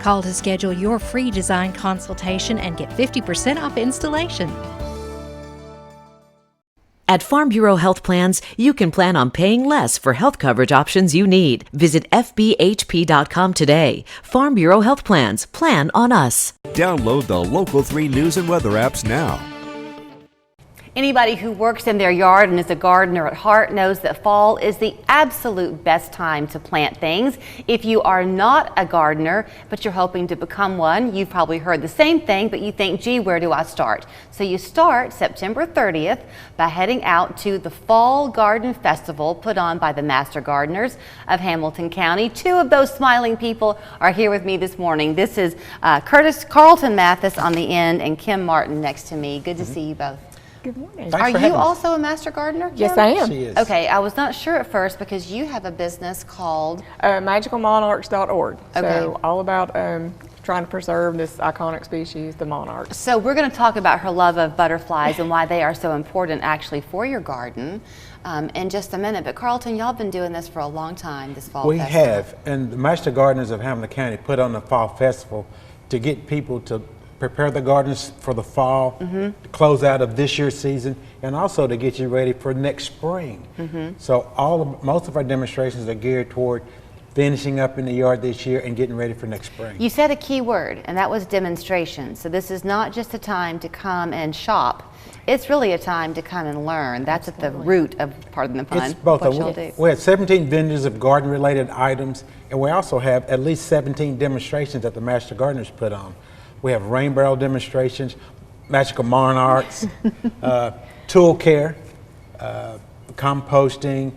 Call to schedule your free design consultation and get 50% off installation. At Farm Bureau Health Plans, you can plan on paying less for health coverage options you need. Visit FBHP.com today. Farm Bureau Health Plans. Plan on us. Download the Local 3 News and Weather apps now. Anybody who works in their yard and is a gardener at heart knows that fall is the absolute best time to plant things. If you are not a gardener, but you're hoping to become one, you've probably heard the same thing, but you think, gee, where do I start? So you start September 30th by heading out to the Fall Garden Festival put on by the Master Gardeners of Hamilton County. Two of those smiling people are here with me this morning. This is Curtis Carlton Mathis on the end and Kim Martin next to me. Good to see you both. Good morning. Are you also a master gardener, Kim? Yes, I am. She is. Okay, I was not sure at first because you have a business called MagicalMonarchs.org. Okay. So all about trying to preserve this iconic species, the monarch. So we're going to talk about her love of butterflies and why they are so important actually for your garden in just a minute. But Carlton, y'all been doing this for a long time, this fall We festival. have, and the Master Gardeners of Hamilton County put on the Fall Festival to get people to prepare the gardens for the fall, to close out of this year's season, and also to get you ready for next spring. So most of our demonstrations are geared toward finishing up in the yard this year and getting ready for next spring. You said a key word, and that was demonstration. So this is not just a time to come and shop. It's really a time to come and learn. That's at the root of, pardon the pun, It's both. what y'all do. We have 17 vendors of garden-related items, and we also have at least 17 demonstrations that the Master Gardeners put on. We have rain barrel demonstrations, magical monarchs, tool care, composting,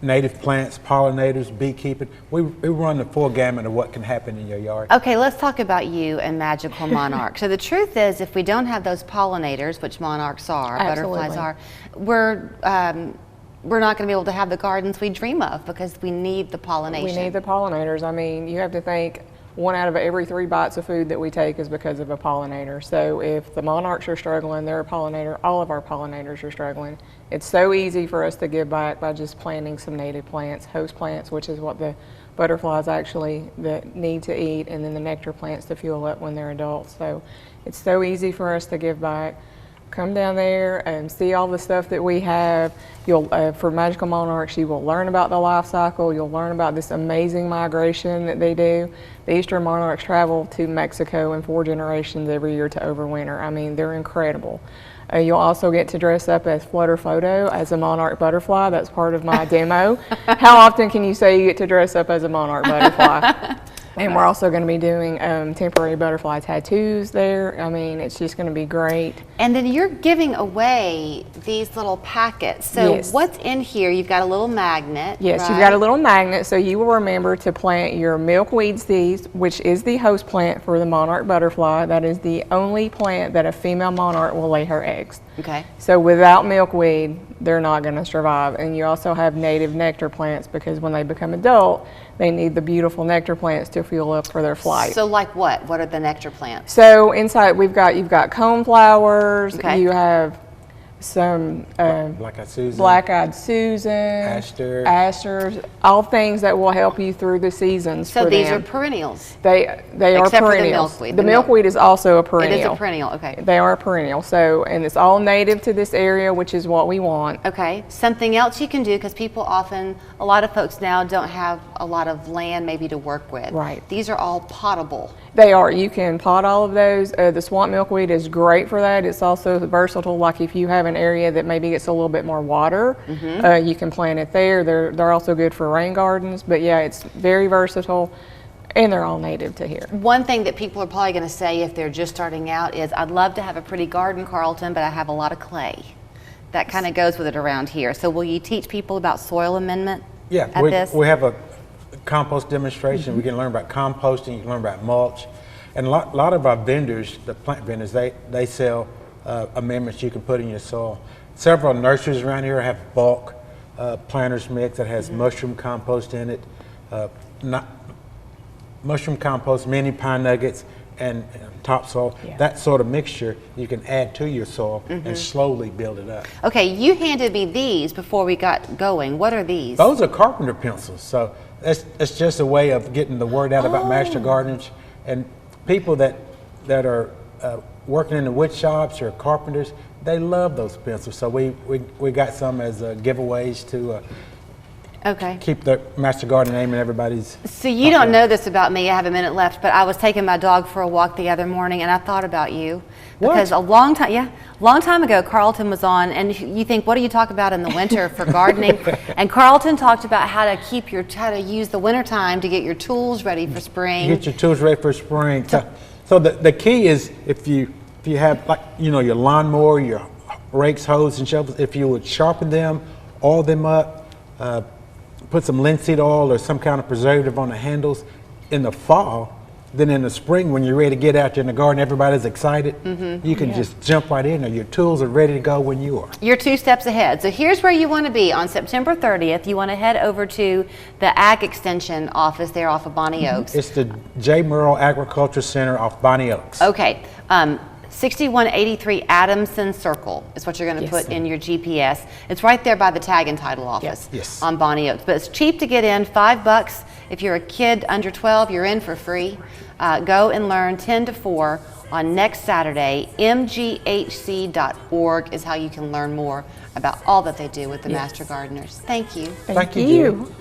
native plants, pollinators, beekeeping. We run the full gamut of what can happen in your yard. Okay, let's talk about you and Magical Monarch. So the truth is, if we don't have those pollinators, which monarchs are, butterflies are, we're not going to be able to have the gardens we dream of because we need the pollination. We need the pollinators. I mean, you have to think 1 out of every 3 bites of food that we take is because of a pollinator. So if the monarchs are struggling, they're a pollinator, all of our pollinators are struggling. It's so easy for us to give back by just planting some native plants, host plants, which is what the butterflies actually need to eat, and then the nectar plants to fuel up when they're adults. So it's so easy for us to give back. Come down there and see all the stuff that we have. You'll, for Magical Monarchs, you will learn about the life cycle. You'll learn about this amazing migration that they do. The eastern monarchs travel to Mexico in 4 generations every year to overwinter. I mean, they're incredible. You'll also get to dress up as Flutter Photo as a monarch butterfly. That's part of my demo. How often can you say you get to dress up as a monarch butterfly? And we're also going to be doing temporary butterfly tattoos there. I mean, it's just going to be great. And then you're giving away these little packets. So Yes. what's in here? You've got a little magnet. Yes, right? you've got a little magnet, so you will remember to plant your milkweed seeds, which is the host plant for the monarch butterfly. That is the only plant that a female monarch will lay her eggs. Okay. So without milkweed, they're not going to survive. And you also have native nectar plants because when they become adult, they need the beautiful nectar plants to fuel up for their flight. So like what? What are the nectar plants? So inside you've got coneflowers, Okay. you have some Black-eyed Susan, black-eyed Susan, asters, all things that will help you through the seasons. So for these them. are perennials. They are Except for the perennials. milkweed. The milkweed is also a perennial. It is a perennial, okay. They are a perennial. So, and it's all native to this area, which is what we want. Okay, something else you can do, because people often, a lot of folks now don't have a lot of land maybe to work with. Right. These are all potable. They are. You can pot all of those. The swamp milkweed is great for that. It's also versatile. Like if you have an area that maybe gets a little bit more water, you can plant it there. They're also good for rain gardens. But yeah, it's very versatile, and they're all native to here. One thing that people are probably going to say if they're just starting out is, I'd love to have a pretty garden, Carlton, but I have a lot of clay. That kind of goes with it around here. So will you teach people about soil amendment at this? we have a compost demonstration. We can learn about composting, you can learn about mulch. And a lot of our vendors, the plant vendors, they sell amendments you can put in your soil. Several nurseries around here have bulk planters mix that has mushroom compost in it, mushroom compost, mini pine nuggets, and topsoil. Yeah. That sort of mixture you can add to your soil and slowly build it up. Okay, you handed me these before we got going. What are these? Those are carpenter pencils. So it's just a way of getting the word out about Master Gardeners. And people that are working in the wood shops or carpenters, they love those pencils. So we got some as giveaways to Okay. keep the Master Gardener name in everybody's. So you don't know this about me. I have a minute left, but I was taking my dog for a walk the other morning, and I thought about you because What? a long time ago, Carlton was on, and you think, what do you talk about in the winter for gardening? And Carlton talked about how to use the winter time to get your tools ready for spring. Get your tools ready for spring. So the key is if you have, like, your lawnmower, your rakes, hoes, and shovels, if you would sharpen them, oil them up, put some linseed oil or some kind of preservative on the handles in the fall, then in the spring when you're ready to get out there in the garden, everybody's excited, you can just jump right in there. Your tools are ready to go when you are. You're 2 steps ahead. So here's where you want to be. On September 30th, you want to head over to the Ag Extension office there off of Bonnie Oaks. It's the J. Merle Agriculture Center off Bonnie Oaks. Okay. 6183 Adamson Circle is what you're going to put in your GPS. It's right there by the tag and title office Yes. on Bonnie Oaks. But it's cheap to get in, $5. If you're a kid under 12, you're in for free. Go and learn 10 to 4 on next Saturday. mghc.org is how you can learn more about all that they do with the Master Gardeners. Thank you. Thank you.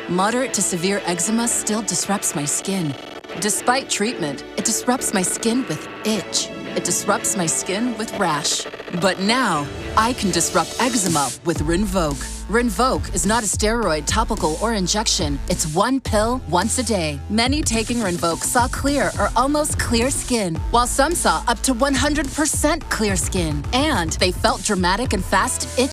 Moderate to severe eczema still disrupts my skin. Despite treatment, it disrupts my skin with itch. It disrupts my skin with rash. But now, I can disrupt eczema with Rinvoq. Rinvoq is not a steroid, topical, or injection. It's one pill once a day. Many taking Rinvoq saw clear or almost clear skin, while some saw up to 100% clear skin. And they felt dramatic and fast itch